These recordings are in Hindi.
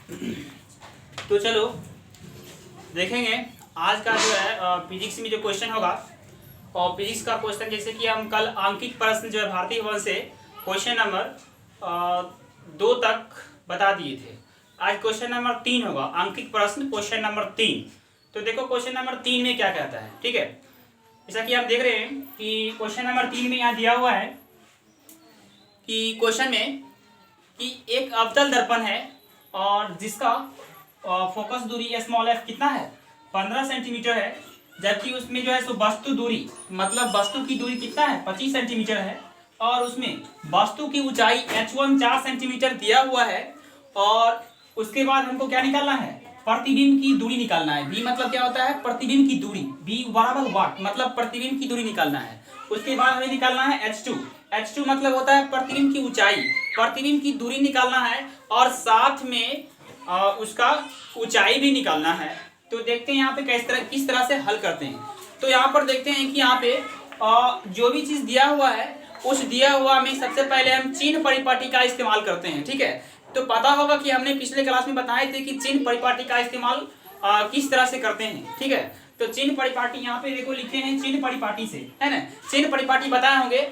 तो चलो देखेंगे आज का जो है फिजिक्स में जो क्वेश्चन होगा। और फिजिक्स का क्वेश्चन जैसे कि हम कल आंकिक प्रश्न जो है भारतीय भवन से क्वेश्चन नंबर 2 तक बता दिए थे। आज क्वेश्चन नंबर 3 होगा, आंकिक प्रश्न क्वेश्चन नंबर 3। तो देखो क्वेश्चन नंबर 3 में क्या कहता है, ठीक है। जैसा कि आप देख रहे हैं कि क्वेश्चन नंबर 3 में यहाँ दिया हुआ है कि क्वेश्चन में कि एक अवतल दर्पण है और जिसका फोकस दूरी स्मॉल एफ कितना है, 15 सेंटीमीटर है। जबकि उसमें जो है सो वस्तु दूरी, मतलब वस्तु की दूरी कितना है, 25 सेंटीमीटर है। और उसमें वस्तु की ऊंचाई h1 4 सेंटीमीटर दिया हुआ है। और उसके बाद हमको क्या निकालना है, प्रतिबिंब की दूरी निकालना है। v मतलब क्या होता है, प्रतिबिंब की दूरी। v बराबर वाट, मतलब प्रतिबिंब की दूरी निकालना है। उसके बाद हमें निकालना है h2। h2 मतलब होता है प्रतिबिंब की ऊंचाई, प्रतिबिंब की दूरी निकालना है और साथ में उसका ऊंचाई भी निकालना है। तो देखते हैं यहाँ पे किस तरह से हल करते हैं। तो यहाँ पर देखते हैं कि यहाँ पे जो भी चीज दिया हुआ है उस दिया हुआ में सबसे पहले हम चिन्ह परिपाटी का इस्तेमाल करते हैं, ठीक है। तो पता होगा कि हमने पिछले क्लास में बताए थे कि चिन्ह परिपाटी का इस्तेमाल किस तरह से करते हैं, ठीक है। तो चिन्ह परिपाटी यहाँ पे देखो लिखे हैं चिन्ह परिपाटी से, है ना। चिन्ह परिपाटी बताए होंगे,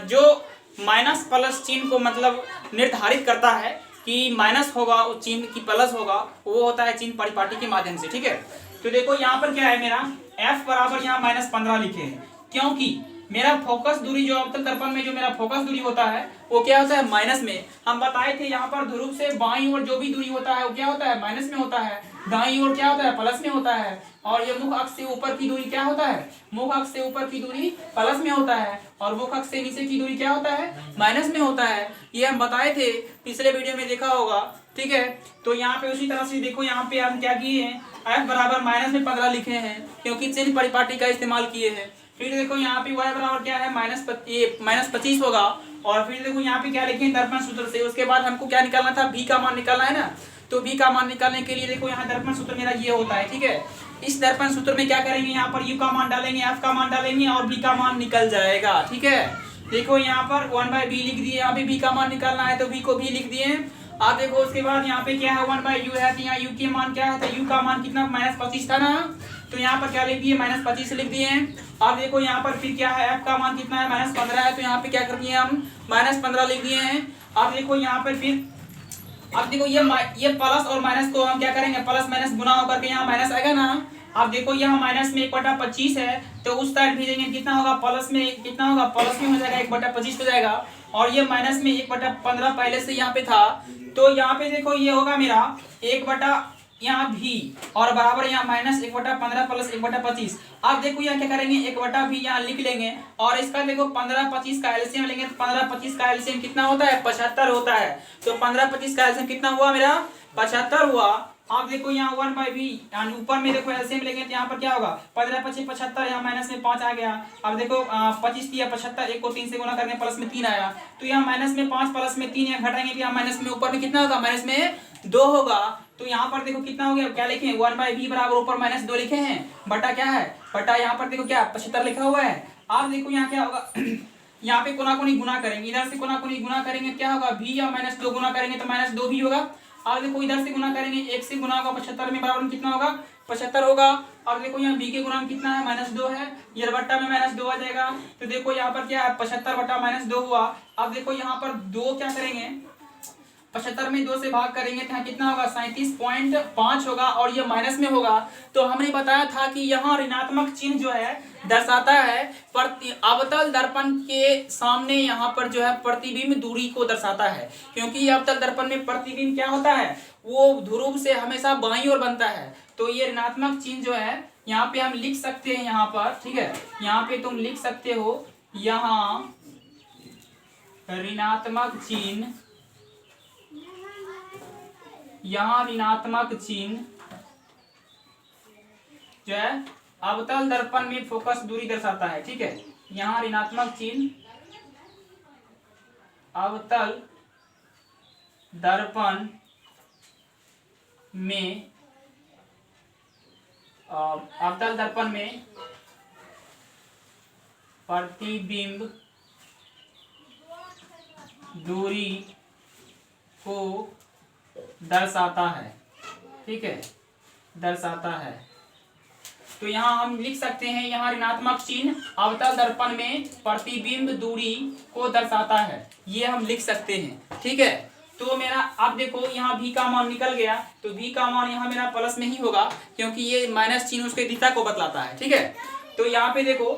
जो माइनस प्लस चिन्ह को मतलब निर्धारित करता है कि माइनस होगा उस चिन्ह की प्लस होगा, वो होता है चिन्ह परिपाटी के माध्यम से, ठीक है। तो देखो यहाँ पर क्या है, मेरा f बराबर यहाँ -15 लिखे हैं, क्योंकि मेरा फोकस दूरी जो अवतल दर्पण में जो मेरा फोकस दूरी होता है वो क्या होता है, माइनस में। हम बताए थे यहाँ पर ध्रुव से बाईं ओर जो भी दूरी होता है वो क्या होता है, माइनस में होता है। दाईं ओर क्या होता है, प्लस में होता है। और ये मुख अक्ष से ऊपर की दूरी क्या होता है, मुख अक्ष से ऊपर की दूरी प्लस में होता है। और मुख अक्ष से नीचे की दूरी क्या होता है, माइनस में होता है। ये हम बताए थे, पिछले वीडियो में देखा होगा, ठीक है। तो यहाँ पे उसी तरह से देखो, यहाँ पे हम क्या किए हैं, f बराबर -15 लिखे हैं क्योंकि चिन्ह परिपाटी का इस्तेमाल किए हैं। फिर देखो यहाँ पे y बराबर क्या है, -25 होगा। और फिर देखो यहाँ पे क्या लिखे हैं, दर्पण सूत्र से। उसके बाद हमको क्या निकालना था, v का मान निकालना है ना। तो v का मान निकालने के लिए देखो यहाँ दर्पण सूत्र मेरा ये होता है, ठीक है। इस दर्पण सूत्र में क्या करेंगे, यहाँ पर u का मान डालेंगे, f का मान डालेंगे और v का मान निकल जाएगा, ठीक है। देखो यहाँ पर 1/b लिख दिए, यहाँ पे v का मान निकालना है तो v को भी लिख दिए। आप देखो उसके बाद यहाँ पे क्या है, 1/u है, तो यहाँ u के मान क्या है, तो u का मान कितना, -25 था ना। तो यहाँ पर क्या लिख दिए, -25 लिख दिए। अब देखो यहाँ पर फिर क्या है, f का मान कितना है, -15 है, तो यहाँ पे क्या कर दिए हम, -15 लिख दिए हैं। अब देखो यहाँ पर फिर अब देखो ये प्लस और माइनस को हम क्या करेंगे, प्लस माइनस गुना होकर के यहाँ माइनस आएगा ना। अब देखो यहाँ माइनस में 1/25 है, तो उस साइड भेजेंगे कितना होगा, प्लस में कितना होगा, प्लस में हो जाएगा, 1/25 हो जाएगा। और ये माइनस में 1/15 पहले से यहाँ पे था, तो यहाँ पे देखो ये होगा मेरा 1 यहाँ भी और बराबर यहाँ -1/15 प्लस 1/25। अब देखो यहाँ क्या करेंगे, 1/भी यहाँ लिख लेंगे और इसका देखो 15-25 का एलसीएम लेंगे। तो 15-25 का एलसीएम कितना होता है, 75 होता है। तो 15-25 का एलसीएम कितना हुआ मेरा, 75 हुआ। अब देखो यहाँ 1/v यानी ऊपर में देखो एलसीएम लेंगे तो यहाँ पर क्या होगा, 15-25 75, यहाँ माइनस में 5 आ गया। अब देखो 25 दिया 75, एक को 3 से गुना करने प्लस में 3 आया। तो यहाँ -5 प्लस में 3 यहाँ घटाएंगे तो यहाँ माइनस में ऊपर में कितना होगा, -2 होगा। तो यहाँ पर देखो कितना हो गया, क्या लिखे हैं, 1/v बराबर ऊपर -2 लिखे हैं, बटा क्या है, बटा यहाँ पर देखो क्या 75 लिखा हुआ है। अब देखो यहाँ क्या होगा यहाँ पे कोना कोनी गुना करेंगे, इधर से कोना कोनी गुना करेंगे क्या होगा, v या -2 गुना करेंगे तो -2 भी होगा। अब देखो इधर से गुना करेंगे, 1 से गुना होगा 75 में, बराबर में कितना होगा, 75 होगा। अब देखो यहाँ v के गुना में कितना है, -2 है, ये बट्टा में -2 आ जाएगा। तो देखो यहाँ पर क्या है, 75 बटा -2 हुआ। अब देखो यहाँ पर 2 क्या करेंगे, 75 में 2 से भाग करेंगे तो यहाँ कितना होगा, 37.5 होगा और ये माइनस में होगा। तो हमने बताया था कि यहाँ ऋणात्मक चिन्ह जो है दर्शाता है अवतल दर्पण के सामने, यहाँ पर जो है प्रतिबिंब दूरी को दर्शाता है। क्योंकि अवतल दर्पण में प्रतिबिंब क्या होता है, वो ध्रुव से हमेशा बाईं ओर बनता है। तो ये ऋणात्मक चिन्ह जो है यहाँ पे हम लिख सकते हैं, यहाँ पर, ठीक है। यहाँ पे तुम लिख सकते हो, यहाँ ऋणात्मक चिन्ह, यहाँ ऋणात्मक चिन्ह जो है अवतल दर्पण में फोकस दूरी दर्शाता है, ठीक है। यहाँ ऋणात्मक चिन्ह अवतल दर्पण में प्रतिबिंब दूरी को दर्शाता है, ठीक है, दर्शाता है। तो यहाँ हम लिख सकते हैं, यहाँ ऋणात्मक चिन्ह अवतल दर्पण में प्रतिबिंब दूरी को दर्शाता है, ये हम लिख सकते हैं, ठीक है। तो मेरा अब देखो यहाँ v का मान निकल गया, तो v का मान यहाँ मेरा प्लस में ही होगा, क्योंकि ये माइनस चिन्ह उसके दिशा को बतलाता है, ठीक है। तो यहाँ पे देखो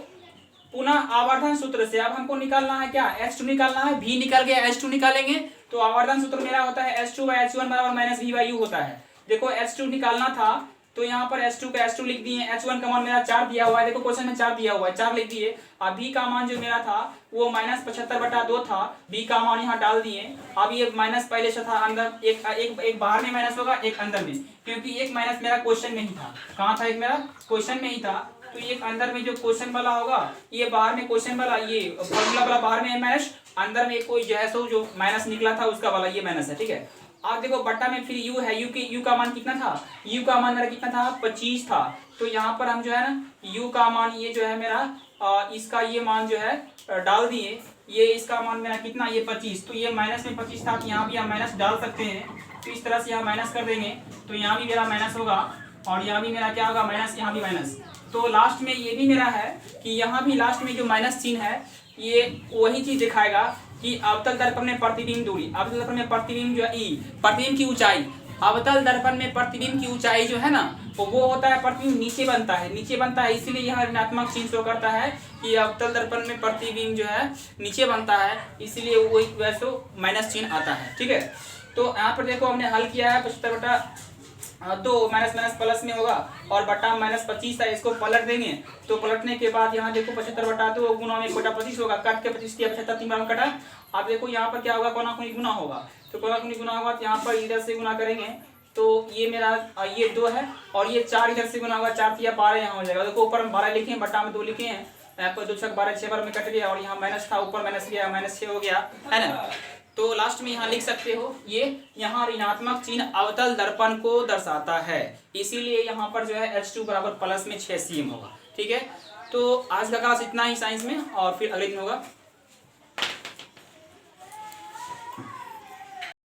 पुनः आवर्धन सूत्र से अब हमको निकालना है क्या, H2 निकालना है, v निकल गया, H2 निकालेंगे तो आवर्धन सूत्र मेरा होता है H2/H1 बराबर माइनस v/u होता है। देखो H2 निकालना था तो यहाँ पर H2 का H2 लिख दिए, H1 का मान मेरा 4 दिया हुआ है, देखो क्वेश्चन में 4 दिया हुआ है, 4 लिख दिए। अब v का मान जो मेरा था वो -75/2 था, v का मान यहाँ डाल दिए। अब ये माइनस पहले से था अंदर, एक बाहर में माइनस होगा, एक अंदर में, क्योंकि एक माइनस मेरा क्वेश्चन में ही था। कहाँ था, एक मेरा क्वेश्चन में ही था, तो एक अंदर में जो क्वेश्चन वाला होगा, ये बाहर में क्वेश्चन वाला, ये फॉर्मूला वाला बाहर में माइनस, अंदर में कोई जो है सो जो माइनस निकला था उसका वाला ये माइनस है, ठीक है। अब देखो बट्टा में फिर u है, u का मान कितना था, u का मान मेरा कितना था 25 था। तो यहाँ पर हम जो है ना u का मान ये जो है मेरा इसका ये मान जो है डाल दिए, ये इसका मान मेरा कितना ये 25, तो ये माइनस में 25 था, तो यहाँ भी हम माइनस डाल सकते हैं। तो इस तरह से यहाँ माइनस कर देंगे तो यहाँ भी मेरा माइनस होगा और यहाँ भी मेरा क्या होगा माइनस, यहाँ भी माइनस। तो लास्ट में ये भी मेरा है कि यहाँ भी लास्ट में जो माइनस चिन्ह है ये वही चीज दिखाएगा कि अवतल दर्पण में प्रतिबिंब दूरी, अवतल दर्पण में प्रतिबिंब जो है ई, प्रतिबिंब की ऊंचाई, अवतल दर्पण में प्रतिबिंब की ऊंचाई जो है ना वो होता है, प्रतिबिंब नीचे बनता है, नीचे बनता है, इसीलिए यहाँ ऋणात्मक चिन्ह शो करता है कि अवतल दर्पण में प्रतिबिंब जो है नीचे बनता है, इसीलिए वही वैसे माइनस चिन्ह आता है, ठीक है। तो यहाँ पर देखो हमने हल किया है 75/2 माइनस माइनस प्लस में होगा और बटा -25 था, इसको पलट देंगे तो पलटने के बाद यहाँ देखो 75/2 गुना में कोटा 25 होगा, काट के 25 दिया, 75 3 बार में कटा। अब देखो यहाँ पर क्या होगा, कोना कोनी गुना होगा, तो कोना कोनी गुना होगा तो यहाँ पर इधर से गुना करेंगे तो ये मेरा ये 2 है और ये 4 इधर से गुना होगा, 4 या 12 यहाँ हो जाएगा। देखो ऊपर हम 12 लिखे हैं, बटा में 2 लिखे हैं, यहाँ पर 2 6 12 6 बार में कट गया और यहाँ माइनस था, ऊपर माइनस गया, -6 हो गया है ना। तो लास्ट में यहाँ लिख सकते हो, ये यहाँ ऋणात्मक चिन्ह अवतल दर्पण को दर्शाता है, इसीलिए यहाँ पर जो है H2 बराबर प्लस में 6 cm होगा, ठीक है। तो आज का क्लास इतना ही साइंस में, और फिर अगले दिन होगा।